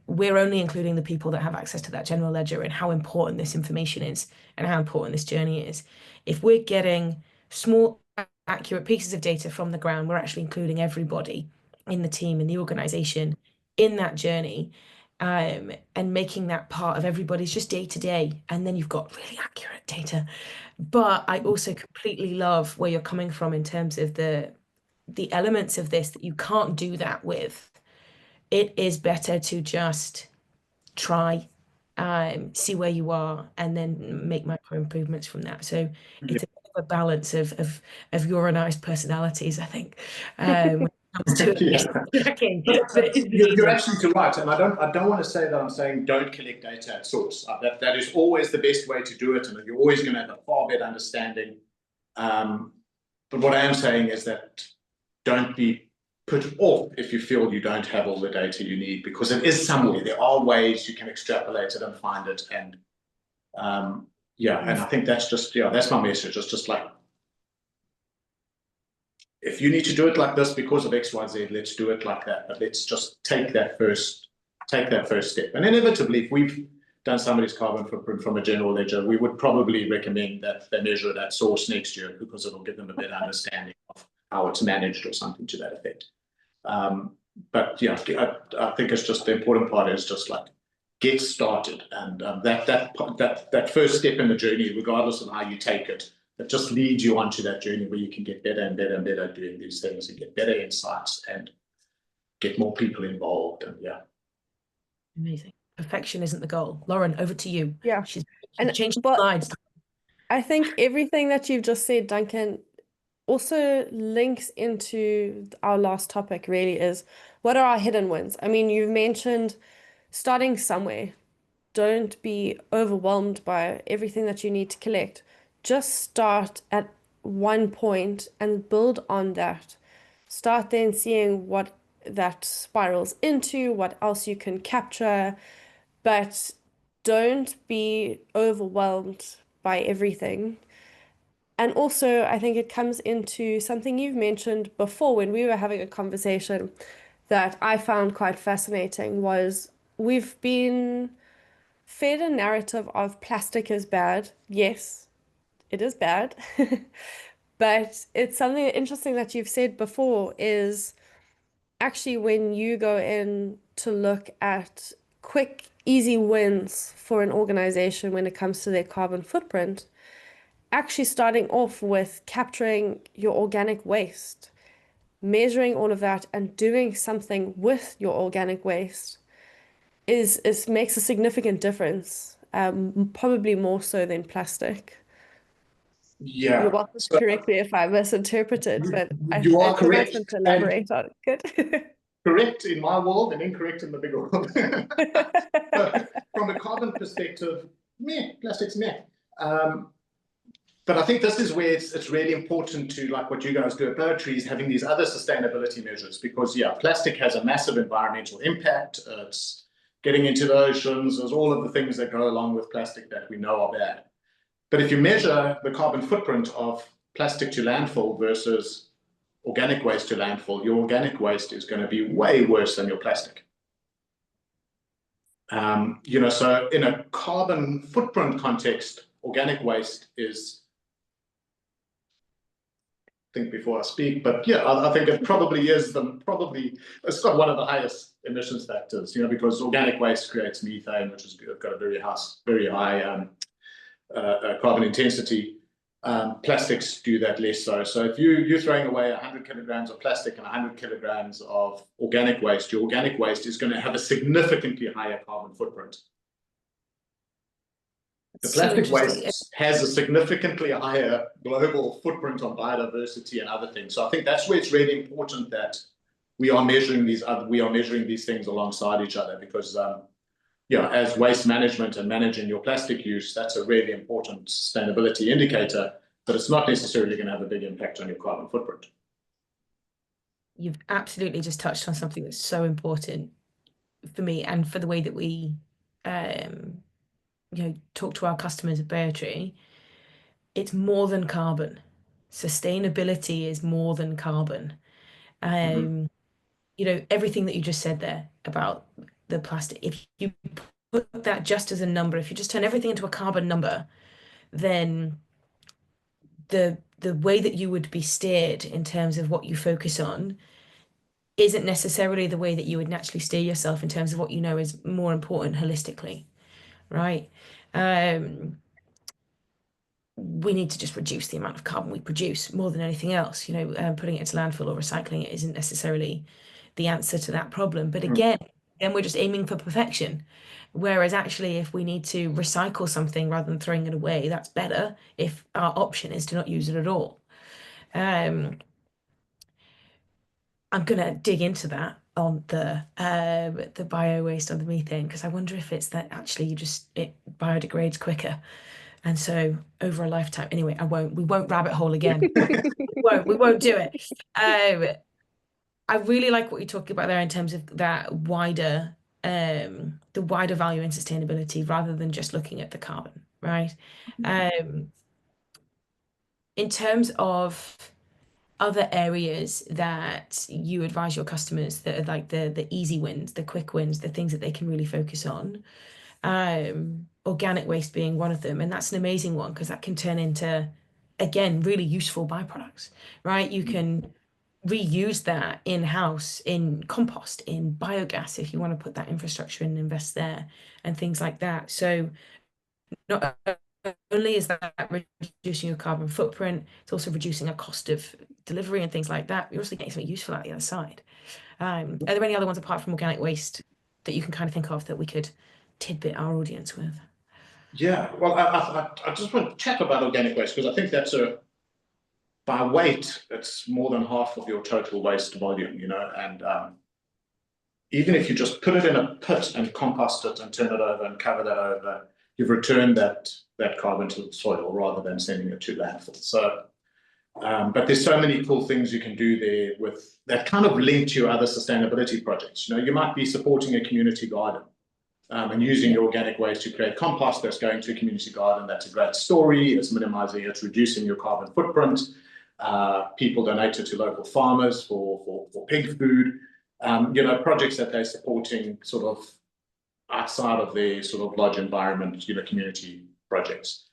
we're only including the people that have access to that general ledger and how important this information is and how important this journey is. If we're getting small, accurate pieces of data from the ground, we're actually including everybody in the team, in the organization, in that journey. And making that part of everybody's just day to day, and then you've got really accurate data. But I also completely love where you're coming from in terms of the elements of this that you can't do that with. It is better to just try, see where you are, and then make micro improvements from that. So it's a bit of a balance of your and I's personalities, I think. When it comes to tracking. You're absolutely right, and I don't want to say that I'm saying don't collect data at source. That is always the best way to do it, and you're always going to have a far better understanding. But what I am saying is that don't be put off if you feel you don't have all the data you need, because it is somewhere. There are ways you can extrapolate it and find it, and and I think that's just that's my message. It's just like, if you need to do it like this because of X, Y, Z, let's do it like that. But let's just take that first step. And inevitably, if we've done somebody's carbon footprint from a general ledger, we would probably recommend that they measure that source next year, because it'll give them a better understanding of how it's managed or something to that effect. But yeah, I think it's just the important part is just like get started, and that first step in the journey, regardless of how you take it, that just leads you onto that journey where you can get better and better and better at doing these things and get better insights and get more people involved. And Amazing. Perfection isn't the goal. Lauren, over to you. Yeah. She's And changed slides. I think everything that you've just said, Duncan, also links into our last topic, really, is what are our hidden wins? I mean, you've mentioned starting somewhere. Don't be overwhelmed by everything that you need to collect. Just start at one point and build on that. Start then seeing what that spirals into, what else you can capture, but don't be overwhelmed by everything. And also, I think it comes into something you've mentioned before when we were having a conversation that I found quite fascinating, was we've been fed a narrative of plastic is bad. Yes, it is bad. But it's something interesting that you've said before is actually when you go in to look at quick, easy wins for an organization when it comes to their carbon footprint, actually starting off with capturing your organic waste, measuring all of that and doing something with your organic waste is makes a significant difference, probably more so than plastic. yeah. You're welcome to correct me if I misinterpreted, but You are I correct. want to elaborate on it. Good. Correct in my world and incorrect in the bigger world. From a carbon perspective, plastic's meh. But I think this is where it's really important to, like what you guys do at Baotree, is having these other sustainability measures, because plastic has a massive environmental impact. It's getting into the oceans. There's all of the things that go along with plastic that we know are bad. But if you measure the carbon footprint of plastic to landfill versus organic waste to landfill, your organic waste is going to be way worse than your plastic. So in a carbon footprint context, organic waste is, think before I speak, but yeah, I think it probably is it's got one of the highest emissions factors, because organic waste creates methane, which has got a very high carbon intensity. Plastics do that less so. So if you're throwing away 100 kilograms of plastic and 100 kilograms of organic waste, your organic waste is going to have a significantly higher carbon footprint. The plastic waste has a significantly higher global footprint on biodiversity and other things. So I think that's where it's really important that we are measuring these things alongside each other, because as waste management and managing your plastic use, that's a really important sustainability indicator, but it's not necessarily going to have a big impact on your carbon footprint. You've absolutely just touched on something that's so important for me and for the way that we talk to our customers at Baotree. It's more than carbon. Sustainability is more than carbon. Everything that you just said there about the plastic, if you put that just as a number, if you just turn everything into a carbon number, then the way that you would be steered in terms of what you focus on isn't necessarily the way that you would naturally steer yourself in terms of what you know is more important holistically, right? We need to just reduce the amount of carbon we produce more than anything else. Putting it into landfill or recycling it isn't necessarily the answer to that problem. But again, we're just aiming for perfection. Whereas actually, if we need to recycle something rather than throwing it away, that's better if our option is to not use it at all. I'm going to dig into that on the bio waste on the methane, because I wonder if it's that actually it biodegrades quicker. And so over a lifetime, anyway, we won't rabbit hole again. we won't do it. I really like what you're talking about there in terms of that wider, the wider value in sustainability rather than just looking at the carbon, right? In terms of other areas that you advise your customers that are like the easy wins, the quick wins, the things that they can really focus on, organic waste being one of them. And that's an amazing one because that can turn into, again, really useful byproducts, right? You can reuse that in-house, in compost, in biogas, if you want to put that infrastructure and invest there and things like that. So not only is that reducing your carbon footprint, it's also reducing a cost of delivery and things like that. You're also getting something useful out the other side. Are there any other ones apart from organic waste that you can kind of think of that we could tidbit our audience with? Yeah, well, I just want to chat about organic waste because I think that's by weight, it's more than half of your total waste volume, and even if you just put it in a pit and compost it and turn it over and cover that over, you've returned that carbon to the soil rather than sending it to landfill. So, but there's so many cool things you can do there with that kind of link to your other sustainability projects. You might be supporting a community garden and using your organic waste to create compost that's going to a community garden. That's a great story. It's minimizing, it's reducing your carbon footprint. People donate it to local farmers for pig food. Projects that they're supporting sort of outside of their sort of large environment, community projects.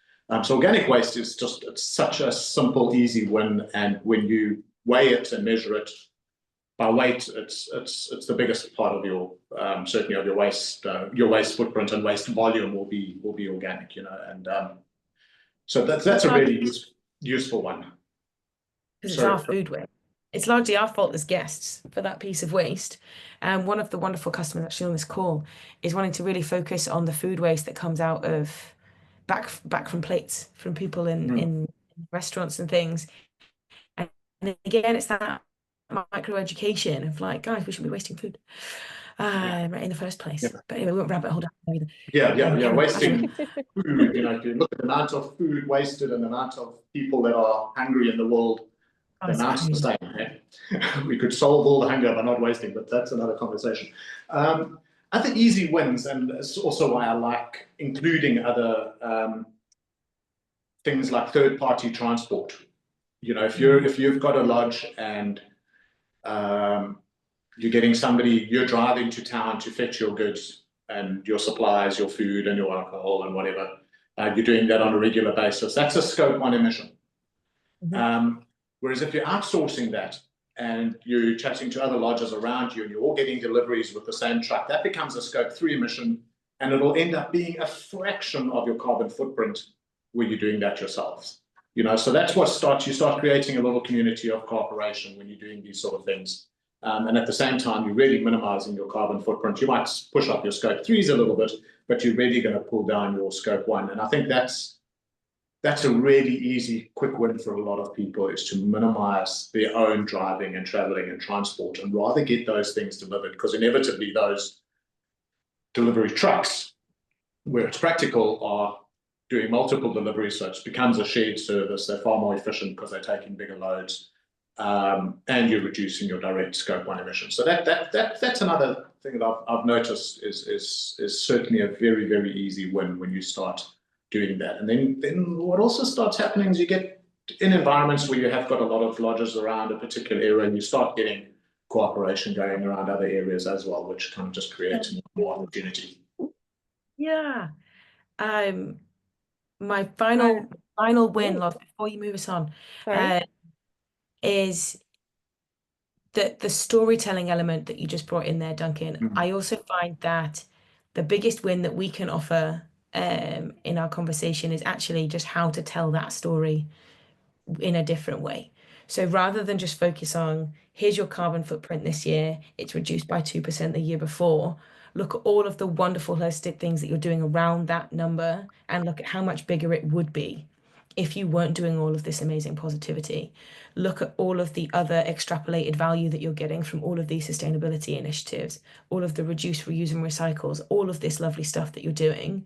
So organic waste is it's such a simple, easy win. And when you weigh it and measure it by weight, it's the biggest part of your certainly of your waste footprint and waste volume will be organic, and so that's a really useful one. Because it's our food waste. It's largely our fault as guests for that piece of waste. And one of the wonderful customers actually on this call is wanting to really focus on the food waste that comes out of back from plates from people in restaurants and things. And again, it's that micro education of like, guys, we shouldn't be wasting food in the first place. Yeah. But anyway, we won't rabbit hole down either. Yeah. Wasting food. If you look at the amount of food wasted and the amount of people that are hungry in the world, the amount's the same. We could solve all the hunger by not wasting, but that's another conversation. Other easy wins, and it's also why I like including other things like third-party transport. If you've got a lodge and you're driving to town to fetch your goods, and your supplies, your food and your alcohol and whatever, you're doing that on a regular basis. That's a scope 1 emission. Whereas if you're outsourcing that and you're chatting to other lodges around you and you're all getting deliveries with the same truck, that becomes a scope 3 emission, and it'll end up being a fraction of your carbon footprint where you're doing that yourselves. You know, so that's what you start creating a little community of cooperation when you're doing these sort of things. And at the same time, you're really minimizing your carbon footprint. You might push up your scope 3s a little bit, but you're really going to pull down your scope 1. And I think that's a really easy, quick win for a lot of people, is to minimize their own driving and traveling and transport, and rather get those things delivered, because inevitably those delivery trucks, where it's practical, are doing multiple deliveries, so it becomes a shared service. They're far more efficient because they're taking bigger loads, and you're reducing your direct scope 1 emissions. So that's another thing that I've noticed is certainly a very, very easy win when you start doing that. And then what also starts happening is you get in environments where you have got a lot of lodges around a particular area, and you start getting cooperation going around other areas as well, which kind of just creates more opportunity. Yeah. My final win, Love, before you move us on, is the storytelling element that you just brought in there, Duncan. I also find that the biggest win that we can offer in our conversation is actually just how to tell that story in a different way. So rather than just focus on, here's your carbon footprint this year, it's reduced by 2% the year before, look at all of the wonderful holistic things that you're doing around that number, and look at how much bigger it would be if you weren't doing all of this amazing positivity. Look at all of the other extrapolated value that you're getting from all of these sustainability initiatives, all of the reduce, reuse and recycles, all of this lovely stuff that you're doing.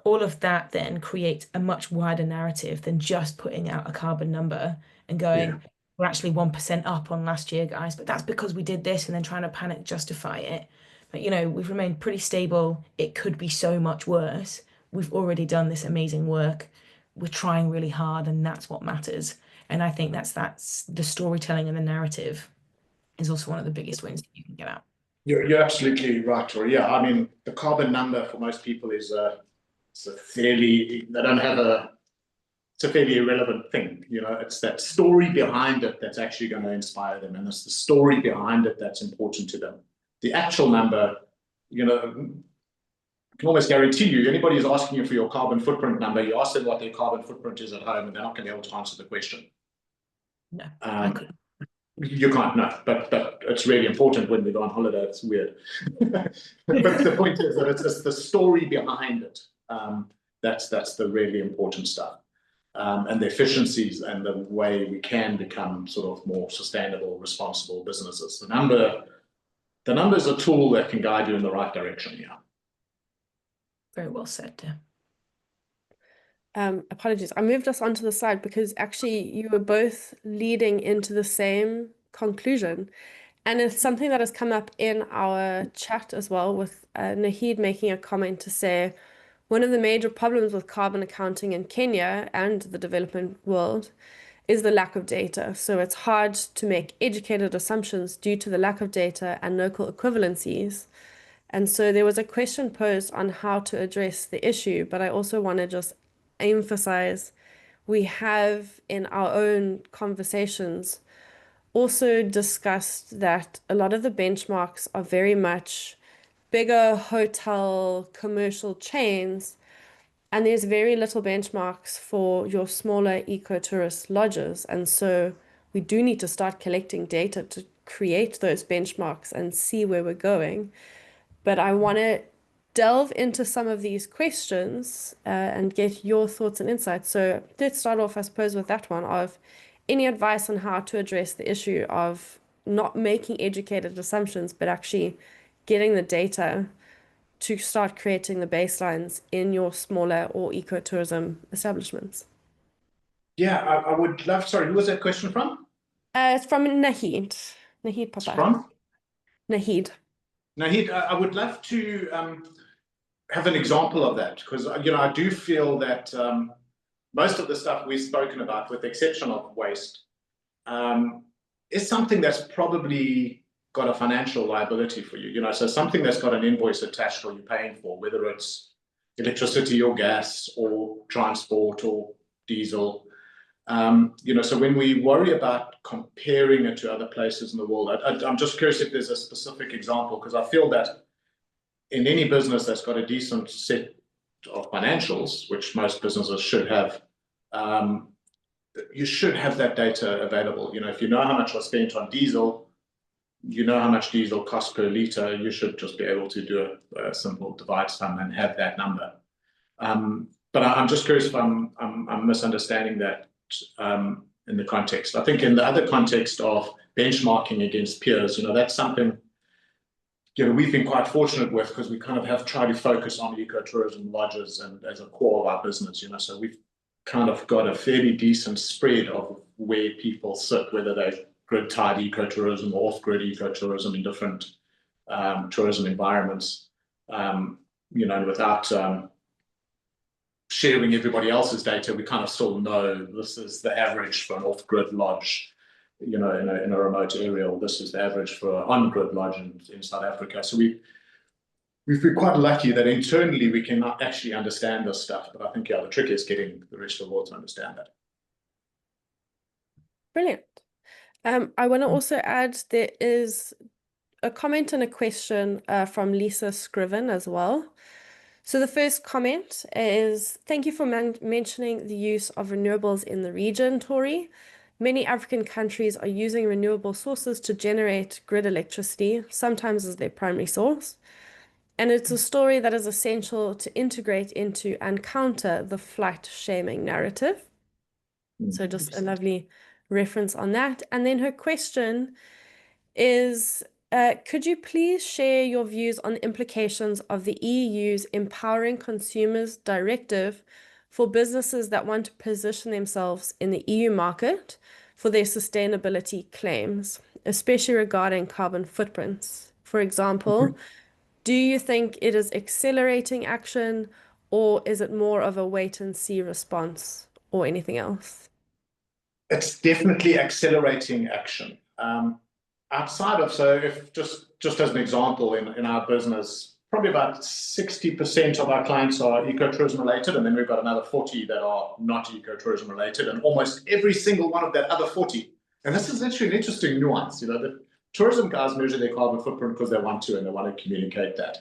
All of that then creates a much wider narrative than just putting out a carbon number and going, we're actually 1% up on last year, guys, but that's because we did this, and then trying to panic justify it. But, you know, we've remained pretty stable. It could be so much worse. We've already done this amazing work. We're trying really hard, and that's what matters. And I think that's the storytelling and the narrative is also one of the biggest wins that you can get out. You're absolutely right, Tori. Yeah, I mean, the carbon number for most people is it's a fairly irrelevant thing. You know, it's that story behind it that's actually going to inspire them, and it's the story behind it that's important to them. The actual number, you know, I can almost guarantee you, anybody who's asking you for your carbon footprint number, you ask them what their carbon footprint is at home, and they're not going to be able to answer the question. No, I couldn't. You can't, no, but it's really important when we go on holiday. It's weird. But the point is that it's the story behind it. That's the really important stuff. And the efficiencies and the way we can become sort of more sustainable, responsible businesses. The number is a tool that can guide you in the right direction, yeah. Very well said, Tim. Apologies, I moved us onto the side because actually you were both leading into the same conclusion. And it's something that has come up in our chat as well, with Nahid making a comment to say, one of the major problems with carbon accounting in Kenya and the development world is the lack of data. So it's hard to make educated assumptions due to the lack of data and local equivalencies. And so there was a question posed on how to address the issue, but I also want to just emphasize we have in our own conversations also discussed that a lot of the benchmarks are very much bigger hotel commercial chains, and there's very little benchmarks for your smaller eco-tourist lodges. And so we do need to start collecting data to create those benchmarks and see where we're going. But I want to delve into some of these questions and get your thoughts and insights. So let's start off, I suppose, with that one of any advice on how to address the issue of not making educated assumptions, but actually getting the data to start creating the baselines in your smaller or ecotourism establishments. Yeah, I would love, sorry, who was that question from? It's from Nahid. Nahid Papa. From? Nahid. Nahid, I would love to have an example of that, because, you know, I do feel that most of the stuff we've spoken about, with the exception of waste, is something that's probably got a financial liability for you. So something that's got an invoice attached or you're paying for, whether it's electricity or gas or transport or diesel. So when we worry about comparing it to other places in the world, I'm just curious if there's a specific example, because I feel that in any business that's got a decent set of financials, which most businesses should have, you should have that data available. If you know how much was spent on diesel, you know how much diesel costs per litre, you should just be able to do a simple divide sum and have that number. But I'm just curious if I'm misunderstanding that in the context. I think in the other context of benchmarking against peers, that's something we've been quite fortunate with, because we kind of have tried to focus on ecotourism lodges and as a core of our business. So we've kind of got a fairly decent spread of where people sit, whether they're grid-tied ecotourism or off-grid ecotourism in different tourism environments, and without sharing everybody else's data, we kind of still know this is the average for an off-grid lodge, in a remote area, or this is the average for an on-grid lodge in South Africa. So we've been quite lucky that internally we can actually understand this stuff. But I think, the trick is getting the rest of the world to understand that. Brilliant. I want to also add there is a comment and a question from Lisa Scriven as well. So the first comment is, thank you for mentioning the use of renewables in the region, Tori. Many African countries are using renewable sources to generate grid electricity, sometimes as their primary source. And it's a story that is essential to integrate into and counter the flight shaming narrative. So just a lovely reference on that. And then her question is, could you please share your views on the implications of the EU's Empowering Consumers Directive for businesses that want to position themselves in the EU market for their sustainability claims, especially regarding carbon footprints? For example, do you think it is accelerating action, or is it more of a wait and see response, or anything else? It's definitely accelerating action. So if just as an example, in our business, probably about 60% of our clients are ecotourism related, and then we've got another 40 that are not ecotourism related, and almost every single one of that other 40. And this is actually an interesting nuance. The tourism guys measure their carbon footprint because they want to, and they want to communicate that.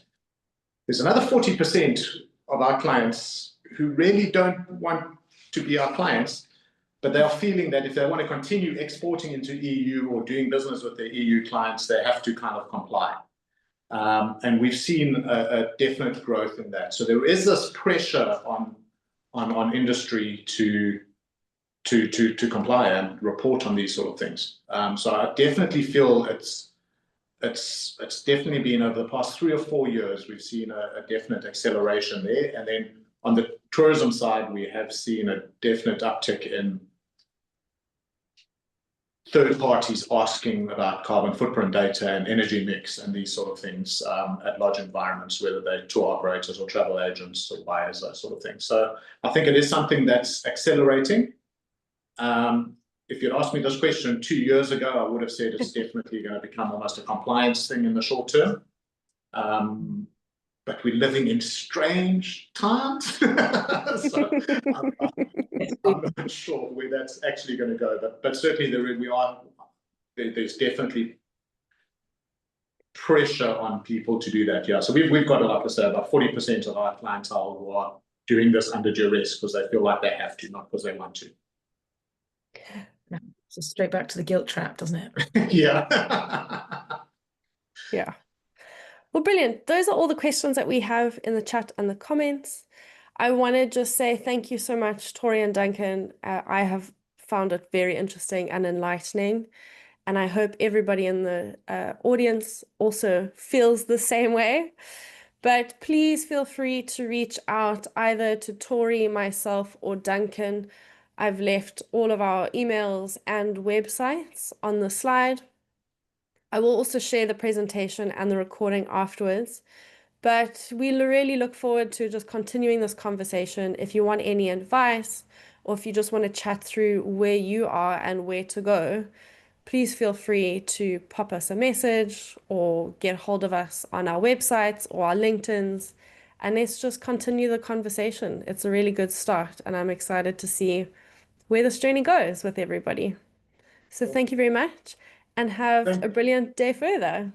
There's another 40% of our clients who really don't want to be our clients, but they are feeling that if they want to continue exporting into EU or doing business with their EU clients, they have to kind of comply. And we've seen a definite growth in that. So there is this pressure on industry to comply and report on these sort of things. So I definitely feel it's definitely been over the past 3 or 4 years, we've seen a definite acceleration there. And then on the tourism side, we have seen a definite uptick in third parties asking about carbon footprint data and energy mix and these sort of things at lodge environments, whether they're tour operators or travel agents or buyers, that sort of thing. So I think it is something that's accelerating. If you'd asked me this question 2 years ago, I would have said it's definitely going to become almost a compliance thing in the short term. But we're living in strange times. So I'm not sure where that's actually going to go. But certainly there's definitely pressure on people to do that. Yeah. So we've got, like I say, about 40% of our clientele who are doing this under duress because they feel like they have to, not because they want to. So straight back to the guilt trap, doesn't it? Yeah. Yeah. Well, brilliant. Those are all the questions that we have in the chat and the comments. I want to just say thank you so much, Tori and Duncan. I have found it very interesting and enlightening, and I hope everybody in the audience also feels the same way. But please feel free to reach out either to Tori, myself, or Duncan. I've left all of our emails and websites on the slide. I will also share the presentation and the recording afterwards. But we really look forward to just continuing this conversation. If you want any advice, or if you just want to chat through where you are and where to go, please feel free to pop us a message or get hold of us on our websites or our LinkedIns, and let's just continue the conversation. It's a really good start, and I'm excited to see where this journey goes with everybody. So thank you very much, and have a brilliant day further.